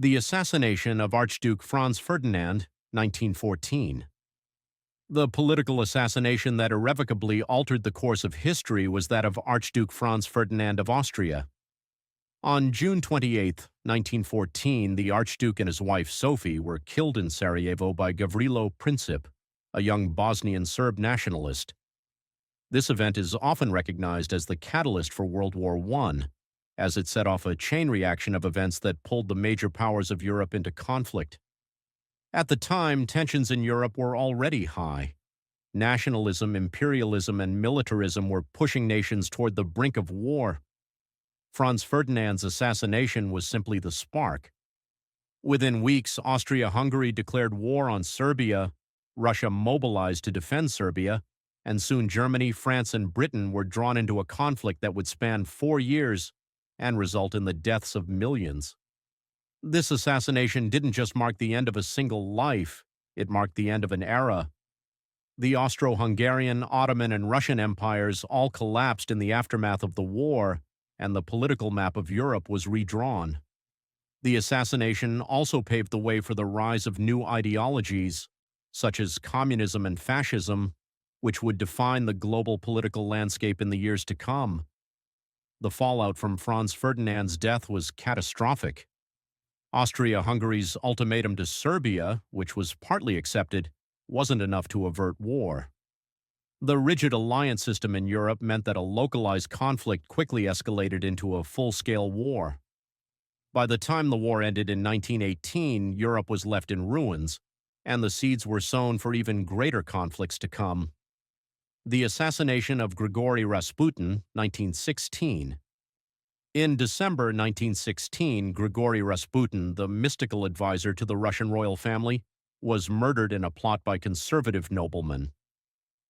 The assassination of Archduke Franz Ferdinand, 1914. The political assassination that irrevocably altered the course of history was that of Archduke Franz Ferdinand of Austria. On June 28, 1914, the Archduke and his wife Sophie were killed in Sarajevo by Gavrilo Princip, a young Bosnian Serb nationalist. This event is often recognized as the catalyst for World War I, as it set off a chain reaction of events that pulled the major powers of Europe into conflict. At the time, tensions in Europe were already high. Nationalism, imperialism, and militarism were pushing nations toward the brink of war. Franz Ferdinand's assassination was simply the spark. Within weeks, Austria-Hungary declared war on Serbia, Russia mobilized to defend Serbia, and soon Germany, France, and Britain were drawn into a conflict that would span 4 years and result in the deaths of millions. This assassination didn't just mark the end of a single life, it marked the end of an era. The Austro-Hungarian, Ottoman, and Russian empires all collapsed in the aftermath of the war, and the political map of Europe was redrawn. The assassination also paved the way for the rise of new ideologies, such as communism and fascism, which would define the global political landscape in the years to come. The fallout from Franz Ferdinand's death was catastrophic. Austria-Hungary's ultimatum to Serbia, which was partly accepted, wasn't enough to avert war. The rigid alliance system in Europe meant that a localized conflict quickly escalated into a full-scale war. By the time the war ended in 1918, Europe was left in ruins, and the seeds were sown for even greater conflicts to come. The assassination of Grigory Rasputin, 1916. In December 1916, Grigory Rasputin, the mystical advisor to the Russian royal family, was murdered in a plot by conservative noblemen.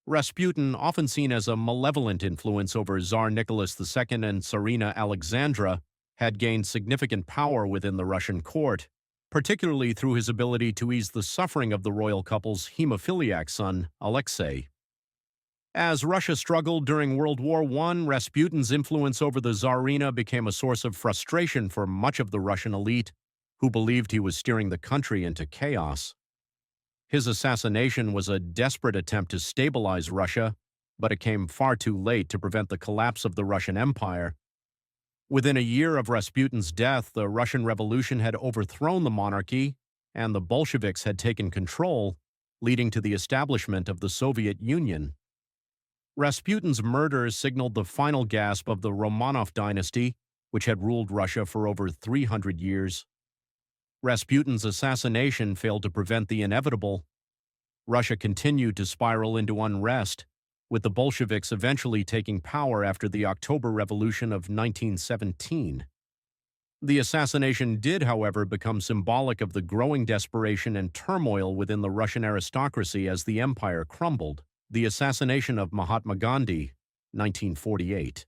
Rasputin, often seen as a malevolent influence over Tsar Nicholas II and Tsarina Alexandra, had gained significant power within the Russian court, particularly through his ability to ease the suffering of the royal couple's hemophiliac son, Alexei. As Russia struggled during World War I, Rasputin's influence over the Tsarina became a source of frustration for much of the Russian elite, who believed he was steering the country into chaos. His assassination was a desperate attempt to stabilize Russia, but it came far too late to prevent the collapse of the Russian Empire. Within a year of Rasputin's death, the Russian Revolution had overthrown the monarchy, and the Bolsheviks had taken control, leading to the establishment of the Soviet Union. Rasputin's murder signaled the final gasp of the Romanov dynasty, which had ruled Russia for over 300 years. Rasputin's assassination failed to prevent the inevitable. Russia continued to spiral into unrest, with the Bolsheviks eventually taking power after the October Revolution of 1917. The assassination did, however, become symbolic of the growing desperation and turmoil within the Russian aristocracy as the empire crumbled. The assassination of Mahatma Gandhi, 1948.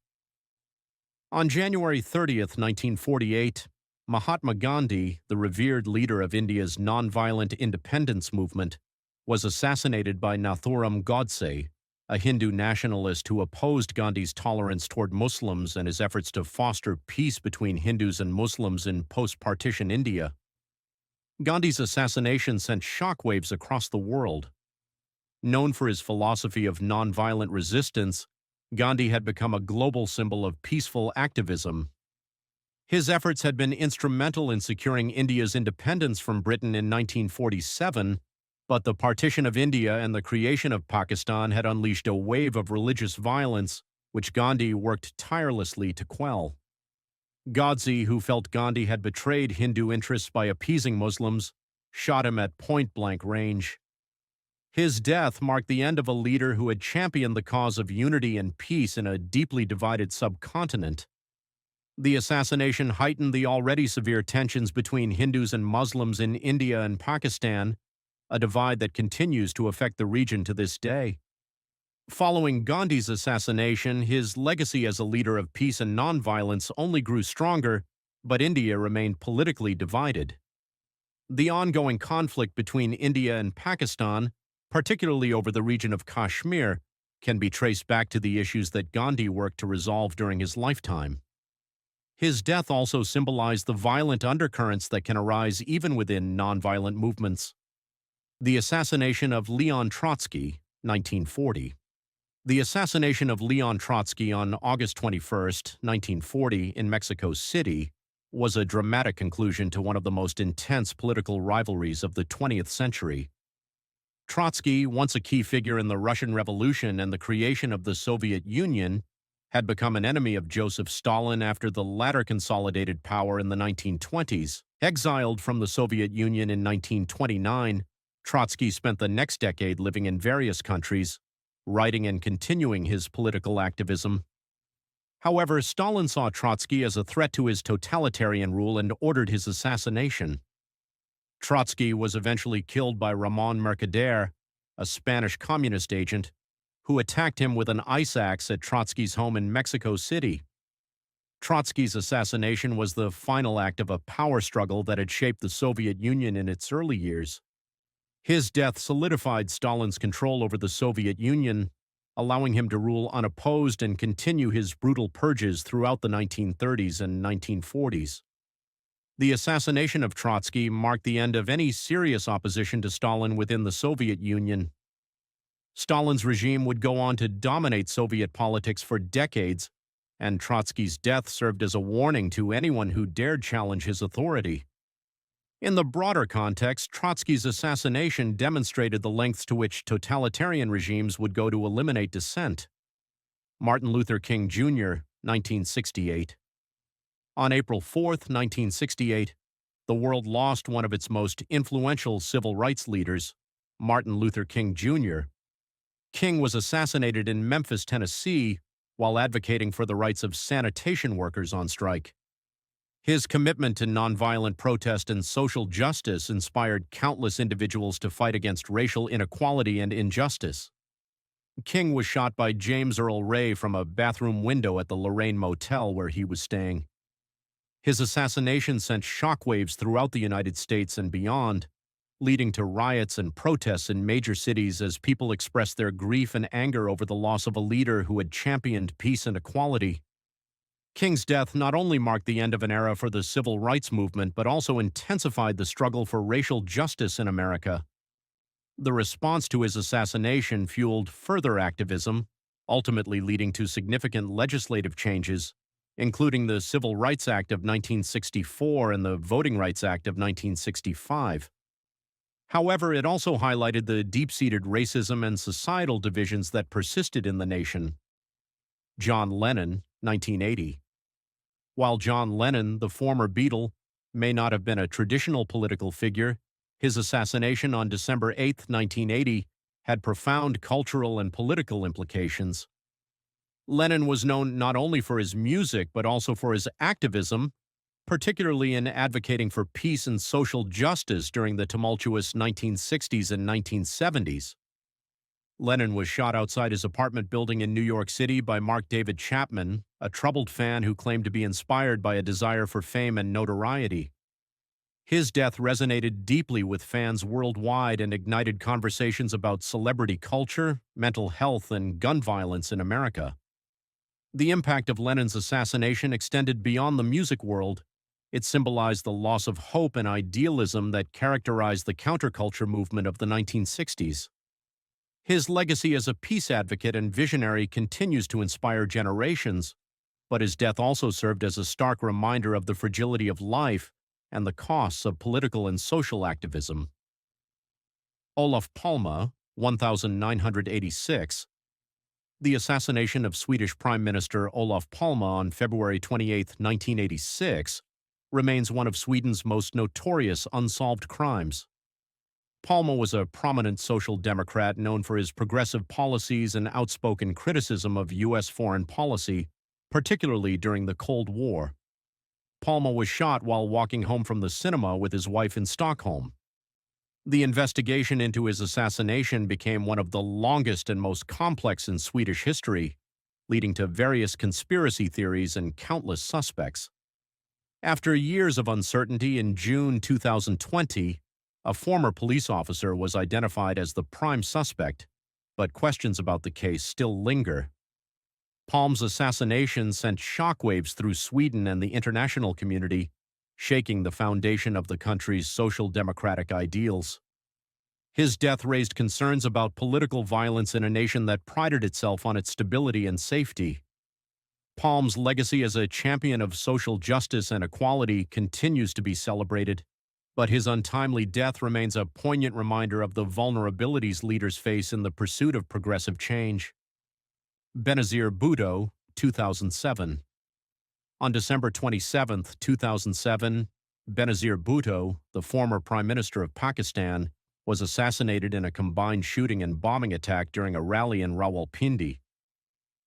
On January 30th, 1948, Mahatma Gandhi, the revered leader of India's nonviolent independence movement, was assassinated by Nathuram Godse, a Hindu nationalist who opposed Gandhi's tolerance toward Muslims and his efforts to foster peace between Hindus and Muslims in post-partition India. Gandhi's assassination sent shockwaves across the world. Known for his philosophy of nonviolent resistance, Gandhi had become a global symbol of peaceful activism. His efforts had been instrumental in securing India's independence from Britain in 1947, but the partition of India and the creation of Pakistan had unleashed a wave of religious violence, which Gandhi worked tirelessly to quell. Godse, who felt Gandhi had betrayed Hindu interests by appeasing Muslims, shot him at point-blank range. His death marked the end of a leader who had championed the cause of unity and peace in a deeply divided subcontinent. The assassination heightened the already severe tensions between Hindus and Muslims in India and Pakistan, a divide that continues to affect the region to this day. Following Gandhi's assassination, his legacy as a leader of peace and nonviolence only grew stronger, but India remained politically divided. The ongoing conflict between India and Pakistan, particularly over the region of Kashmir, can be traced back to the issues that Gandhi worked to resolve during his lifetime. His death also symbolized the violent undercurrents that can arise even within nonviolent movements. The assassination of Leon Trotsky, 1940. The assassination of Leon Trotsky on August 21, 1940, in Mexico City was a dramatic conclusion to one of the most intense political rivalries of the 20th century. Trotsky, once a key figure in the Russian Revolution and the creation of the Soviet Union, had become an enemy of Joseph Stalin after the latter consolidated power in the 1920s. Exiled from the Soviet Union in 1929, Trotsky spent the next decade living in various countries, writing and continuing his political activism. However, Stalin saw Trotsky as a threat to his totalitarian rule and ordered his assassination. Trotsky was eventually killed by Ramon Mercader, a Spanish communist agent, who attacked him with an ice axe at Trotsky's home in Mexico City. Trotsky's assassination was the final act of a power struggle that had shaped the Soviet Union in its early years. His death solidified Stalin's control over the Soviet Union, allowing him to rule unopposed and continue his brutal purges throughout the 1930s and 1940s. The assassination of Trotsky marked the end of any serious opposition to Stalin within the Soviet Union. Stalin's regime would go on to dominate Soviet politics for decades, and Trotsky's death served as a warning to anyone who dared challenge his authority. In the broader context, Trotsky's assassination demonstrated the lengths to which totalitarian regimes would go to eliminate dissent. Martin Luther King Jr., 1968. On April 4, 1968, the world lost one of its most influential civil rights leaders, Martin Luther King Jr. King was assassinated in Memphis, Tennessee, while advocating for the rights of sanitation workers on strike. His commitment to nonviolent protest and social justice inspired countless individuals to fight against racial inequality and injustice. King was shot by James Earl Ray from a bathroom window at the Lorraine Motel where he was staying. His assassination sent shockwaves throughout the United States and beyond, leading to riots and protests in major cities as people expressed their grief and anger over the loss of a leader who had championed peace and equality. King's death not only marked the end of an era for the civil rights movement, but also intensified the struggle for racial justice in America. The response to his assassination fueled further activism, ultimately leading to significant legislative changes, including the Civil Rights Act of 1964 and the Voting Rights Act of 1965. However, it also highlighted the deep-seated racism and societal divisions that persisted in the nation. John Lennon, 1980. While John Lennon, the former Beatle, may not have been a traditional political figure, his assassination on December 8, 1980, had profound cultural and political implications. Lennon was known not only for his music but also for his activism, particularly in advocating for peace and social justice during the tumultuous 1960s and 1970s. Lennon was shot outside his apartment building in New York City by Mark David Chapman, a troubled fan who claimed to be inspired by a desire for fame and notoriety. His death resonated deeply with fans worldwide and ignited conversations about celebrity culture, mental health, and gun violence in America. The impact of Lennon's assassination extended beyond the music world. It symbolized the loss of hope and idealism that characterized the counterculture movement of the 1960s. His legacy as a peace advocate and visionary continues to inspire generations, but his death also served as a stark reminder of the fragility of life and the costs of political and social activism. Olof Palme, 1986. The assassination of Swedish Prime Minister Olof Palme on February 28, 1986, remains one of Sweden's most notorious unsolved crimes. Palme was a prominent social democrat known for his progressive policies and outspoken criticism of U.S. foreign policy, particularly during the Cold War. Palme was shot while walking home from the cinema with his wife in Stockholm. The investigation into his assassination became one of the longest and most complex in Swedish history, leading to various conspiracy theories and countless suspects. After years of uncertainty, in June 2020, a former police officer was identified as the prime suspect, but questions about the case still linger. Palm's assassination sent shockwaves through Sweden and the international community, shaking the foundation of the country's social democratic ideals. His death raised concerns about political violence in a nation that prided itself on its stability and safety. Palm's legacy as a champion of social justice and equality continues to be celebrated, but his untimely death remains a poignant reminder of the vulnerabilities leaders face in the pursuit of progressive change. Benazir Bhutto, 2007. On December 27, 2007, Benazir Bhutto, the former Prime Minister of Pakistan, was assassinated in a combined shooting and bombing attack during a rally in Rawalpindi.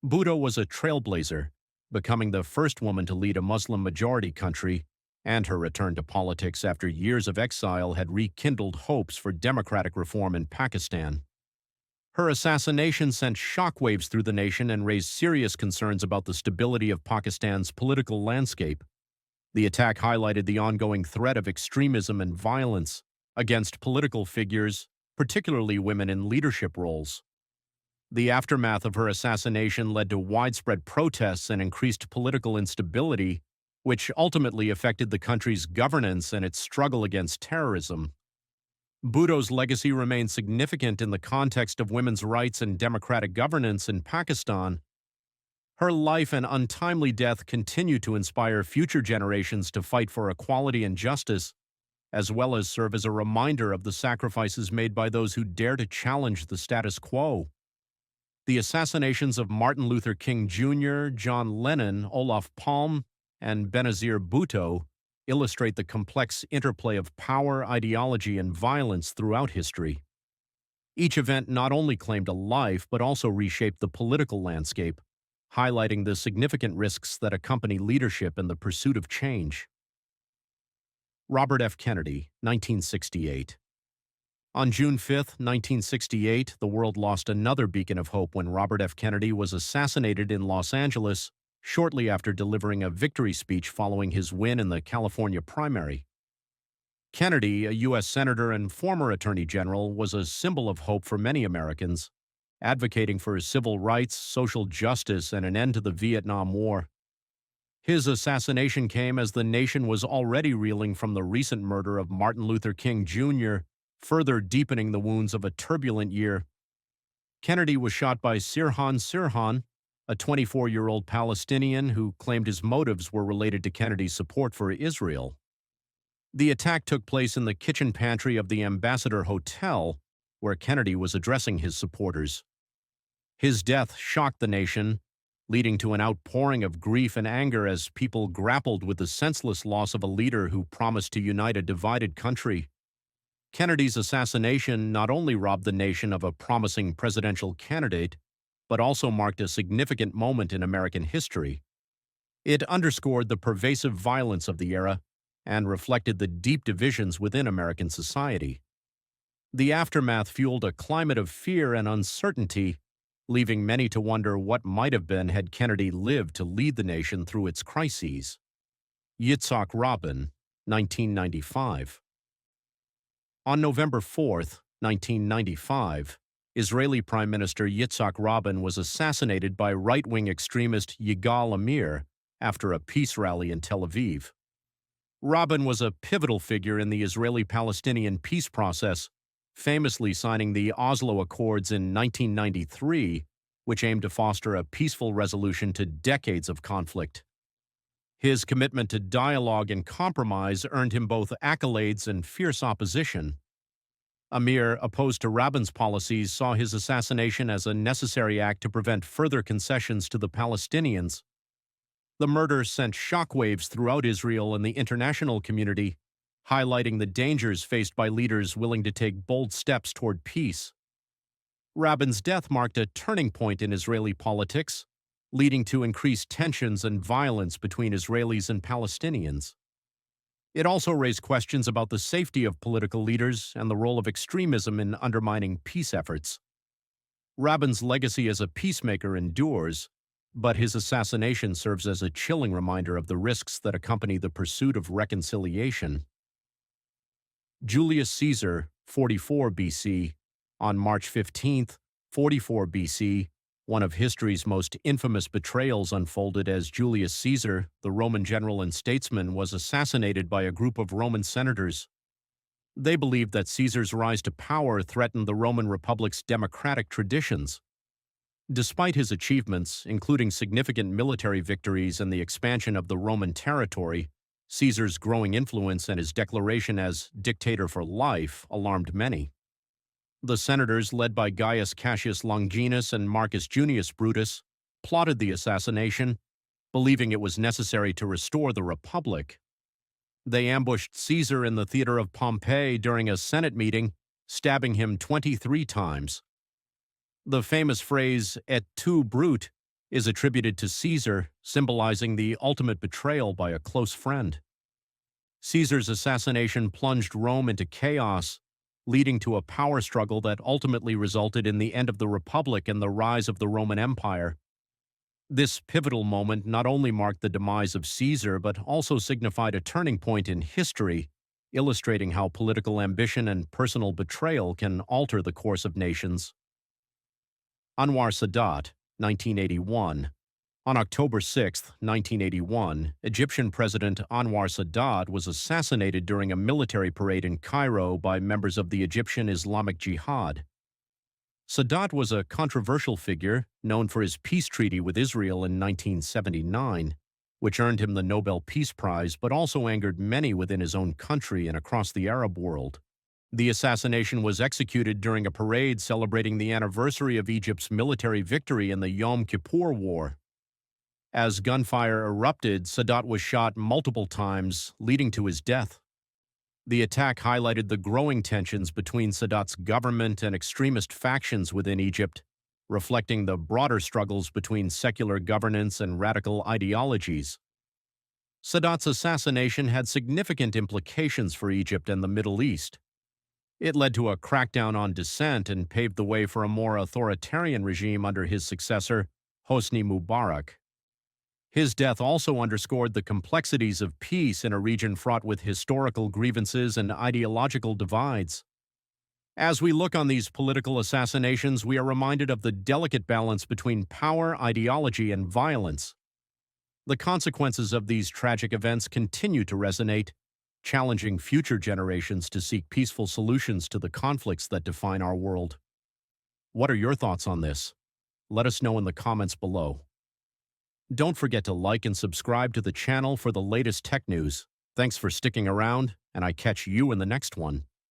Bhutto was a trailblazer, becoming the first woman to lead a Muslim-majority country, and her return to politics after years of exile had rekindled hopes for democratic reform in Pakistan. Her assassination sent shockwaves through the nation and raised serious concerns about the stability of Pakistan's political landscape. The attack highlighted the ongoing threat of extremism and violence against political figures, particularly women in leadership roles. The aftermath of her assassination led to widespread protests and increased political instability, which ultimately affected the country's governance and its struggle against terrorism. Bhutto's legacy remains significant in the context of women's rights and democratic governance in Pakistan. Her life and untimely death continue to inspire future generations to fight for equality and justice, as well as serve as a reminder of the sacrifices made by those who dare to challenge the status quo. The assassinations of Martin Luther King Jr., John Lennon, Olof Palme, and Benazir Bhutto illustrate the complex interplay of power, ideology, and violence throughout history. Each event not only claimed a life, but also reshaped the political landscape, highlighting the significant risks that accompany leadership in the pursuit of change. Robert F. Kennedy, 1968. On June 5, 1968, the world lost another beacon of hope when Robert F. Kennedy was assassinated in Los Angeles shortly after delivering a victory speech following his win in the California primary. Kennedy, a U.S. Senator and former Attorney General, was a symbol of hope for many Americans, advocating for civil rights, social justice, and an end to the Vietnam War. His assassination came as the nation was already reeling from the recent murder of Martin Luther King Jr., further deepening the wounds of a turbulent year. Kennedy was shot by Sirhan Sirhan, a 24-year-old Palestinian who claimed his motives were related to Kennedy's support for Israel. The attack took place in the kitchen pantry of the Ambassador Hotel, where Kennedy was addressing his supporters. His death shocked the nation, leading to an outpouring of grief and anger as people grappled with the senseless loss of a leader who promised to unite a divided country. Kennedy's assassination not only robbed the nation of a promising presidential candidate, but also marked a significant moment in American history. It underscored the pervasive violence of the era and reflected the deep divisions within American society. The aftermath fueled a climate of fear and uncertainty, leaving many to wonder what might have been had Kennedy lived to lead the nation through its crises. Yitzhak Rabin, 1995. On November 4, 1995, Israeli Prime Minister Yitzhak Rabin was assassinated by right-wing extremist Yigal Amir after a peace rally in Tel Aviv. Rabin was a pivotal figure in the Israeli-Palestinian peace process, famously signing the Oslo Accords in 1993, which aimed to foster a peaceful resolution to decades of conflict. His commitment to dialogue and compromise earned him both accolades and fierce opposition. Amir, opposed to Rabin's policies, saw his assassination as a necessary act to prevent further concessions to the Palestinians. The murder sent shockwaves throughout Israel and the international community, highlighting the dangers faced by leaders willing to take bold steps toward peace. Rabin's death marked a turning point in Israeli politics, leading to increased tensions and violence between Israelis and Palestinians. It also raised questions about the safety of political leaders and the role of extremism in undermining peace efforts. Rabin's legacy as a peacemaker endures, but his assassination serves as a chilling reminder of the risks that accompany the pursuit of reconciliation. Julius Caesar, 44 BC, on March 15, 44 BC, One of history's most infamous betrayals unfolded as Julius Caesar, the Roman general and statesman, was assassinated by a group of Roman senators. They believed that Caesar's rise to power threatened the Roman Republic's democratic traditions. Despite his achievements, including significant military victories and the expansion of the Roman territory, Caesar's growing influence and his declaration as dictator for life alarmed many. The senators, led by Gaius Cassius Longinus and Marcus Junius Brutus, plotted the assassination, believing it was necessary to restore the Republic. They ambushed Caesar in the theater of Pompeii during a Senate meeting, stabbing him 23 times. The famous phrase, et tu, Brute, is attributed to Caesar, symbolizing the ultimate betrayal by a close friend. Caesar's assassination plunged Rome into chaos, leading to a power struggle that ultimately resulted in the end of the Republic and the rise of the Roman Empire. This pivotal moment not only marked the demise of Caesar, but also signified a turning point in history, illustrating how political ambition and personal betrayal can alter the course of nations. Anwar Sadat, 1981. On October 6, 1981, Egyptian President Anwar Sadat was assassinated during a military parade in Cairo by members of the Egyptian Islamic Jihad. Sadat was a controversial figure, known for his peace treaty with Israel in 1979, which earned him the Nobel Peace Prize, but also angered many within his own country and across the Arab world. The assassination was executed during a parade celebrating the anniversary of Egypt's military victory in the Yom Kippur War. As gunfire erupted, Sadat was shot multiple times, leading to his death. The attack highlighted the growing tensions between Sadat's government and extremist factions within Egypt, reflecting the broader struggles between secular governance and radical ideologies. Sadat's assassination had significant implications for Egypt and the Middle East. It led to a crackdown on dissent and paved the way for a more authoritarian regime under his successor, Hosni Mubarak. His death also underscored the complexities of peace in a region fraught with historical grievances and ideological divides. As we look on these political assassinations, we are reminded of the delicate balance between power, ideology, and violence. The consequences of these tragic events continue to resonate, challenging future generations to seek peaceful solutions to the conflicts that define our world. What are your thoughts on this? Let us know in the comments below. Don't forget to like and subscribe to the channel for the latest tech news. Thanks for sticking around, and I catch you in the next one.